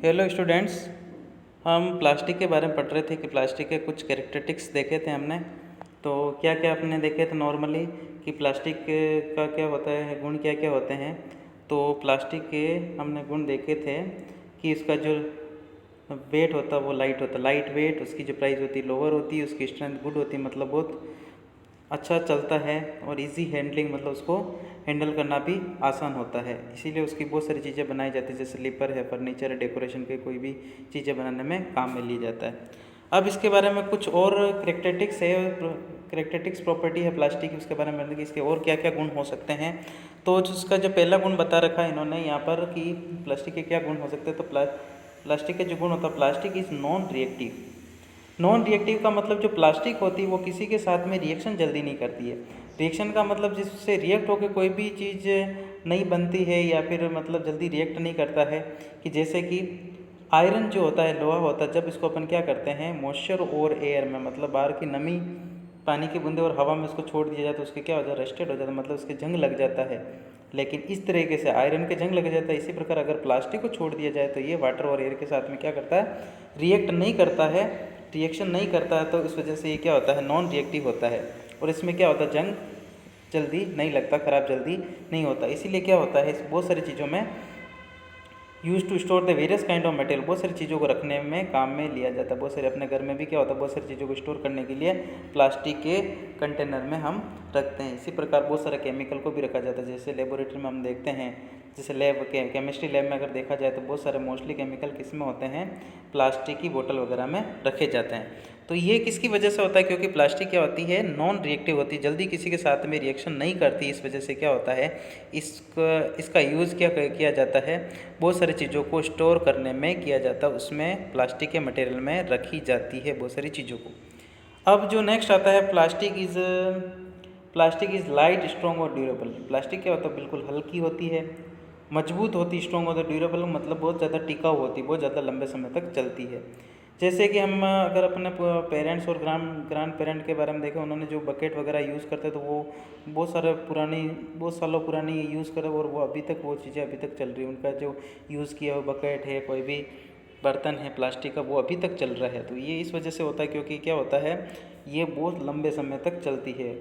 Hello students. हम plastic के बारे में पढ़ रहे थे कि प्लास्टिक के कुछ कैरेक्टरिस्टिक्स देखे थे हमने। तो क्या क्या आपने देखे थे नॉर्मली कि प्लास्टिक का क्या होता है, गुण क्या क्या होते हैं। तो प्लास्टिक के हमने गुण देखे थे कि इसका जो वेट होता है वो लाइट होता है, लाइट वेट, उसकी जो प्राइस होती है लोअर होती है, उसकी स्ट्रेंथ गुड होती है, मतलब बहुत अच्छा चलता है, और इजी हैंडलिंग, मतलब उसको हैंडल करना भी आसान होता है। इसीलिए उसकी बहुत सारी चीज़ें बनाई जाती है, जैसे स्लीपर है, फर्नीचर है, डेकोरेशन के कोई भी चीज़ें बनाने में काम में लिया जाता है। अब इसके बारे में कुछ और करेक्टरिस्टिक्स है, करेक्टरिस्टिक्स प्रॉपर्टी है प्लास्टिक की, उसके बारे में कि इसके और क्या क्या गुण हो सकते हैं। तो उसका जो पहला गुण बता रखा है इन्होंने यहाँ पर कि प्लास्टिक के क्या गुण हो सकते हैं। तो प्लास्टिक के जो गुण होता है, plastic is non reactive. Non reactive का मतलब जो प्लास्टिक होती है वो किसी के साथ में रिएक्शन जल्दी नहीं करती है। रिएक्शन का मतलब जिससे रिएक्ट होकर कोई भी चीज़ नहीं बनती है या फिर मतलब जल्दी रिएक्ट नहीं करता है। कि जैसे कि आयरन जो होता है, लोहा होता है, जब इसको अपन क्या करते हैं मॉइस्चर और एयर में, मतलब बाहर की नमी, पानी की बूंदे और हवा में उसको छोड़ दिया जाए तो उसके क्या हो जाता है, रस्टेड हो जाता है, मतलब उसके जंग लग जाता है। लेकिन इस तरीके से आयरन के जंग लग जाता है, इसी प्रकार अगर प्लास्टिक को छोड़ दिया जाए तो ये वाटर और एयर के साथ में क्या करता है, रिएक्ट नहीं करता है, रिएक्शन नहीं करता है। तो इस वजह से ये क्या होता है, नॉन रिएक्टिव होता है। और इसमें क्या होता है, जंग जल्दी नहीं लगता, ख़राब जल्दी नहीं होता। इसीलिए क्या होता है, इस बहुत सारी चीज़ों में use to store the various kind of material, बहुत सारी चीज़ों को रखने में काम में लिया जाता है। बहुत सारे अपने घर में भी क्या होता है, बहुत सारी चीज़ों को स्टोर करने के लिए प्लास्टिक के कंटेनर में हम रखते हैं। इसी प्रकार बहुत सारे केमिकल को भी रखा जाता है, जैसे लेबोरेटरी में हम देखते हैं, जैसे लैब के केमिस्ट्री लैब में अगर देखा जाए तो बहुत सारे मोस्टली केमिकल किस में होते हैं, प्लास्टिक की बोतल वगैरह में रखे जाते हैं। तो ये किसकी वजह से होता है, क्योंकि प्लास्टिक क्या होती है, नॉन रिएक्टिव होती है, जल्दी किसी के साथ में रिएक्शन नहीं करती। इस वजह से क्या होता है, इसका यूज़ क्या किया जाता है, बहुत सारी चीज़ों को स्टोर करने में किया जाता है, उसमें प्लास्टिक के मटेरियल में रखी जाती है बहुत सारी चीज़ों को। अब जो नेक्स्ट आता है, प्लास्टिक इज़ लाइट, स्ट्रॉन्ग और ड्यूरेबल। प्लास्टिक क्या होता है, बिल्कुल हल्की होती है, मजबूत होती, स्ट्रॉन्ग होती है, ड्यूरेबल मतलब बहुत ज़्यादा टिकाऊ होती, बहुत ज़्यादा लंबे समय तक चलती है। जैसे कि हम अगर अपने पेरेंट्स और ग्रांड पेरेंट के बारे में देखें, उन्होंने जो बकेट वगैरह यूज़ करते तो वो बहुत सालों पुरानी यूज़ करे, और वो अभी तक वो चीज़ें अभी तक चल रही है। उनका जो यूज़ किया हुआ बकेट है, कोई भी बर्तन है प्लास्टिक का, वो अभी तक चल रहा है। तो ये इस वजह से होता है क्योंकि क्या होता है, ये बहुत लंबे समय तक चलती है।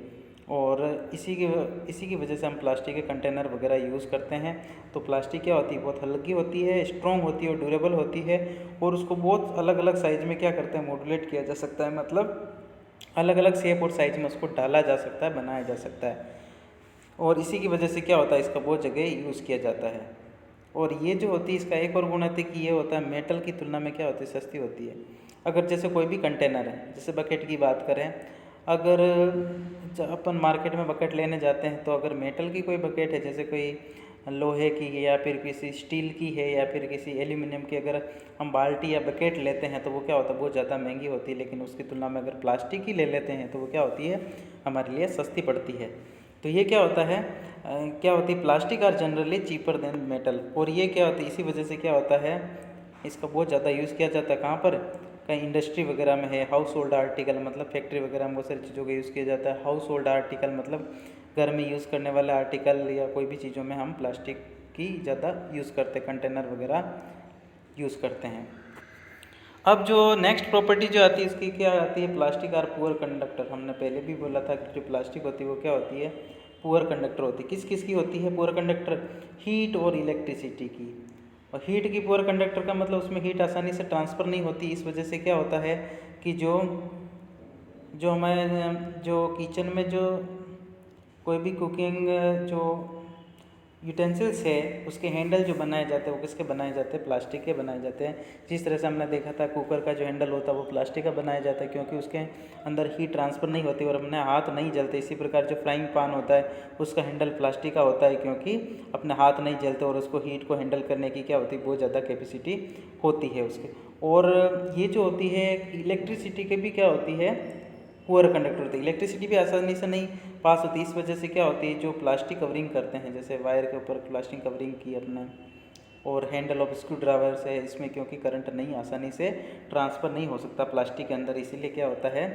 और इसी की वजह से हम प्लास्टिक के कंटेनर वगैरह यूज़ करते हैं। तो प्लास्टिक क्या होती है, बहुत हल्की होती है, स्ट्रॉन्ग होती है और ड्यूरेबल होती है। और उसको बहुत अलग अलग साइज़ में क्या करते हैं, मॉड्यूलेट किया जा सकता है, मतलब अलग अलग शेप और साइज़ में उसको डाला जा सकता है, बनाया जा सकता है। और इसी की वजह से क्या होता है, इसका बहुत जगह यूज़ किया जाता है। और ये जो होती है, इसका एक और गुण है कि ये होता है मेटल की तुलना में क्या होती है, सस्ती होती है। अगर जैसे कोई भी कंटेनर है, जैसे बकेट की बात करें, अगर अपन मार्केट में बकेट लेने जाते हैं तो अगर मेटल की कोई बकेट है, जैसे कोई लोहे की है या फिर किसी स्टील की है या फिर किसी एल्यूमिनियम की, अगर हम बाल्टी या बकेट लेते हैं तो वो क्या होता है, बहुत ज़्यादा महंगी होती है। लेकिन उसकी तुलना में अगर प्लास्टिक की ले लेते हैं तो वो क्या होती है, हमारे लिए सस्ती पड़ती है। तो ये क्या होता है, क्या होती है, plastic are generally cheaper than metal. और ये क्या होती है, इसी वजह से क्या होता है, इसका बहुत ज़्यादा यूज़ किया जाता है। कहाँ पर, कहीं इंडस्ट्री वगैरह में है, हाउस होल्ड आर्टिकल मतलब फैक्ट्री वगैरह में बहुत सारी चीज़ों का यूज़ किया जाता है। हाउस होल्ड आर्टिकल मतलब घर में यूज़ करने वाले आर्टिकल या कोई भी चीज़ों में हम प्लास्टिक की ज़्यादा यूज़ करते हैं, कंटेनर वगैरह यूज़ करते हैं। अब जो नेक्स्ट प्रॉपर्टी जो आती है इसकी क्या आती है, प्लास्टिक आर पुअर कंडक्टर। हमने पहले भी बोला था कि जो प्लास्टिक होती है वो क्या होती है, पुअर कंडक्टर होती है। किस किस की होती है पुअर कंडक्टर, हीट और इलेक्ट्रिसिटी की। और हीट की पुअर कंडक्टर का मतलब उसमें हीट आसानी से ट्रांसफ़र नहीं होती। इस वजह से क्या होता है कि जो जो हमारे जो किचन में जो कोई भी कुकिंग जो यूटेंसिल्स है, उसके हैंडल जो बनाए जाते हैं वो किसके बनाए जाते हैं, प्लास्टिक के बनाए जाते हैं। जिस तरह से हमने देखा था कुकर का जो हैंडल होता है वो प्लास्टिक का बनाया जाता है, क्योंकि उसके अंदर हीट ट्रांसफ़र नहीं होती और अपने हाथ नहीं जलते। इसी प्रकार जो फ्राइंग पैन होता है उसका हैंडल प्लास्टिक का होता है, क्योंकि अपने हाथ नहीं जलते और उसको हीट को हैंडल करने की क्या होती है, बहुत ज़्यादा कैपेसिटी होती है उसके। और ये जो होती है इलेक्ट्रिसिटी के भी क्या होती है, पुअर कंडक्टर होती है। इलेक्ट्रिसिटी भी आसानी से नहीं पास होती। इस वजह से क्या होती है, जो प्लास्टिक कवरिंग करते हैं, जैसे वायर के ऊपर प्लास्टिक कवरिंग की अपने, और हैंडल ऑफ स्क्रू ड्राइवर से, इसमें क्योंकि करंट नहीं आसानी से ट्रांसफ़र नहीं हो सकता प्लास्टिक के अंदर। इसीलिए क्या होता है,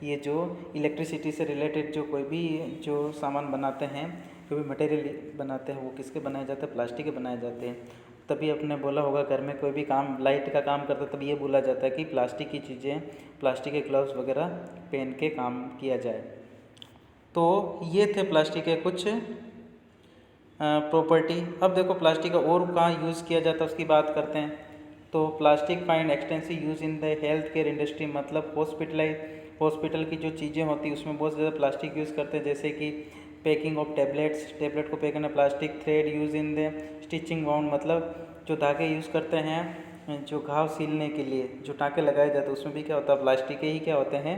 ये जो इलेक्ट्रिसिटी से रिलेटेड जो कोई भी जो सामान बनाते हैं, जो भी मटेरियल बनाते हैं वो किसके बनाए जाते हैं, प्लास्टिक के बनाए जाते हैं। तभी आपने बोला होगा घर में कोई भी काम लाइट का काम करता है तभी ये बोला जाता है कि प्लास्टिक की चीज़ें, प्लास्टिक के ग्लव्स वगैरह पहन के काम किया जाए। तो ये थे प्लास्टिक के कुछ प्रॉपर्टी। अब देखो प्लास्टिक का और कहाँ यूज़ किया जाता है उसकी बात करते हैं। तो plastic find extensive use in the health care industry, मतलब हॉस्पिटल की जो चीज़ें होती हैं उसमें बहुत ज़्यादा प्लास्टिक यूज़ करते हैं, जैसे कि पैकिंग ऑफ टेबलेट को पैक करना plastic, thread use in the stitching wound, मतलब जो धागे यूज़ करते हैं जो घाव सीलने के लिए जो टाँके लगाए जाते हैं उसमें भी क्या होता है प्लास्टिक के ही क्या होते हैं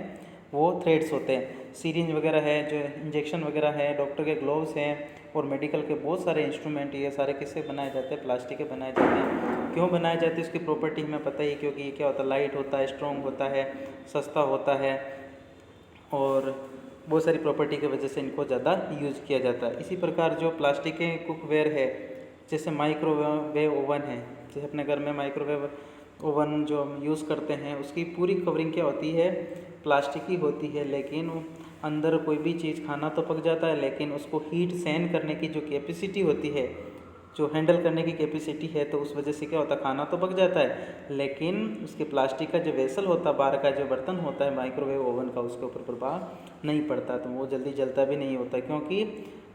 वो थ्रेड्स होते हैं। सीरिंज वगैरह है, जो इंजेक्शन वगैरह है, डॉक्टर के ग्लोव्स हैं और मेडिकल के बहुत सारे इंस्ट्रूमेंट, ये सारे किससे बनाए जाते हैं, प्लास्टिक के बनाए जाते हैं। क्यों बनाए जाते हैं उसकी प्रॉपर्टी हमें पता ही, क्योंकि ये क्या होता है लाइट होता है, स्ट्रॉन्ग होता है, सस्ता होता है और बहुत सारी प्रॉपर्टी की वजह से इनको ज़्यादा यूज़ किया जाता है। इसी प्रकार जो प्लास्टिक के कुकवेयर है, जैसे माइक्रोवेव ओवन है, जैसे अपने घर में माइक्रोवेव ओवन जो हम यूज़ करते हैं उसकी पूरी कवरिंग क्या होती है प्लास्टिक ही होती है, लेकिन अंदर कोई भी चीज़ खाना तो पक जाता है लेकिन उसको हीट सहन करने की जो कैपेसिटी होती है, जो हैंडल करने की कैपेसिटी है, तो उस वजह से क्या होता है खाना तो पक जाता है लेकिन उसके प्लास्टिक का जो वेसल होता है, बाहर का जो बर्तन होता है माइक्रोवेव ओवन का, उसके ऊपर प्रभाव नहीं पड़ता, तो वो जल्दी जलता भी नहीं होता क्योंकि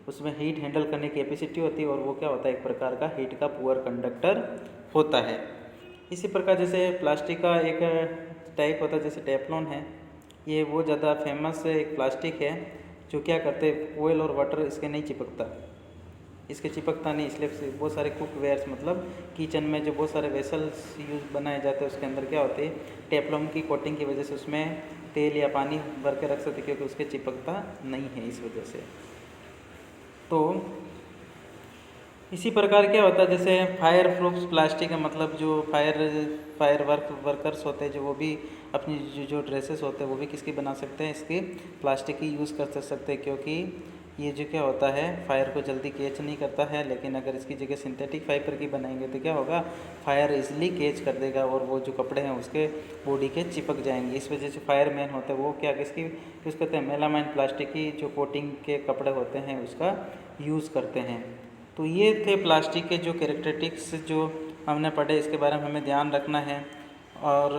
उसमें हीट हैंडल करने की कैपेसिटी होती है और वो क्या होता है एक प्रकार का हीट का पुअर कंडक्टर होता है। इसी प्रकार जैसे प्लास्टिक का एक टाइप होता है जैसे टेफ्लॉन है, ये वो ज़्यादा फेमस एक प्लास्टिक है जो क्या करते हैं ऑयल और वाटर इसके नहीं चिपकता, इसके चिपकता नहीं, इसलिए बहुत सारे कुक वेयर्स मतलब किचन में जो बहुत सारे वेसल्स यूज बनाए जाते हैं उसके अंदर क्या होते हैं टेफ्लॉन की कोटिंग की वजह से उसमें तेल या पानी भर के रख सकते क्योंकि उसके चिपकता नहीं है इस वजह से। तो इसी प्रकार क्या होता है जैसे फायर प्रूफ प्लास्टिक है, मतलब जो फायर वर्कर्स होते हैं जो वो भी अपनी जो ड्रेसेस होते हैं वो भी किसकी बना सकते हैं, इसके प्लास्टिक की यूज़ कर सकते हैं क्योंकि ये जो क्या होता है फायर को जल्दी कैच नहीं करता है, लेकिन अगर इसकी जगह सिंथेटिक फाइबर की बनाएंगे तो क्या होगा फायर इजली कैच कर देगा और वो जो कपड़े हैं उसके बॉडी के चिपक जाएंगे। इस वजह से फायरमैन होते हैं वो क्या किसकी यूज़ करते हैं मेलामाइन प्लास्टिक की जो कोटिंग के कपड़े होते हैं उसका यूज़ करते हैं। तो ये थे प्लास्टिक के जो कैरेक्टरिस्टिक्स जो हमने पढ़े, इसके बारे में हमें ध्यान रखना है। और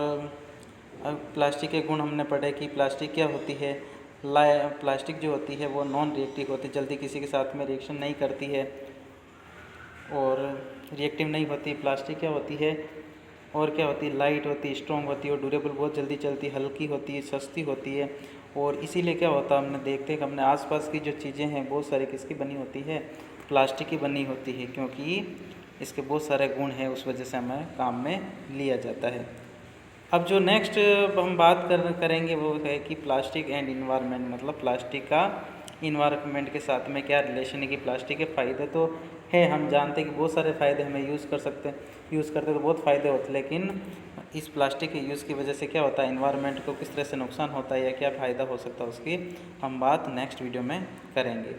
प्लास्टिक के गुण हमने पढ़े कि प्लास्टिक क्या होती है, प्लास्टिक जो होती है वो नॉन रिएक्टिव होती है, जल्दी किसी के साथ में रिएक्शन नहीं करती है और रिएक्टिव नहीं होती। प्लास्टिक क्या होती है और क्या होती है लाइट होती है, स्ट्रॉन्ग होती है और ड्यूरेबल बहुत जल्दी चलती है, हल्की होती है, सस्ती होती है और इसीलिए क्या होता है हमने देखते हैं कि हमने आसपास की जो चीज़ें हैं बहुत सारी किसकी बनी होती है प्लास्टिक की बनी होती है क्योंकि इसके बहुत सारे गुण हैं, उस वजह से हमें काम में लिया जाता है। अब जो नेक्स्ट हम बात करेंगे वो है कि प्लास्टिक एंड इन्वायरमेंट, मतलब प्लास्टिक का इन्वायरमेंट के साथ में क्या रिलेशन है कि प्लास्टिक के फ़ायदे तो है, हम जानते हैं कि बहुत सारे फ़ायदे हमें यूज़ करते तो बहुत फ़ायदे होते हैं, लेकिन इस प्लास्टिक के यूज़ की वजह से क्या होता है इन्वायरमेंट को किस तरह से नुकसान होता है या क्या फ़ायदा हो सकता है उसकी हम बात नेक्स्ट वीडियो में करेंगे।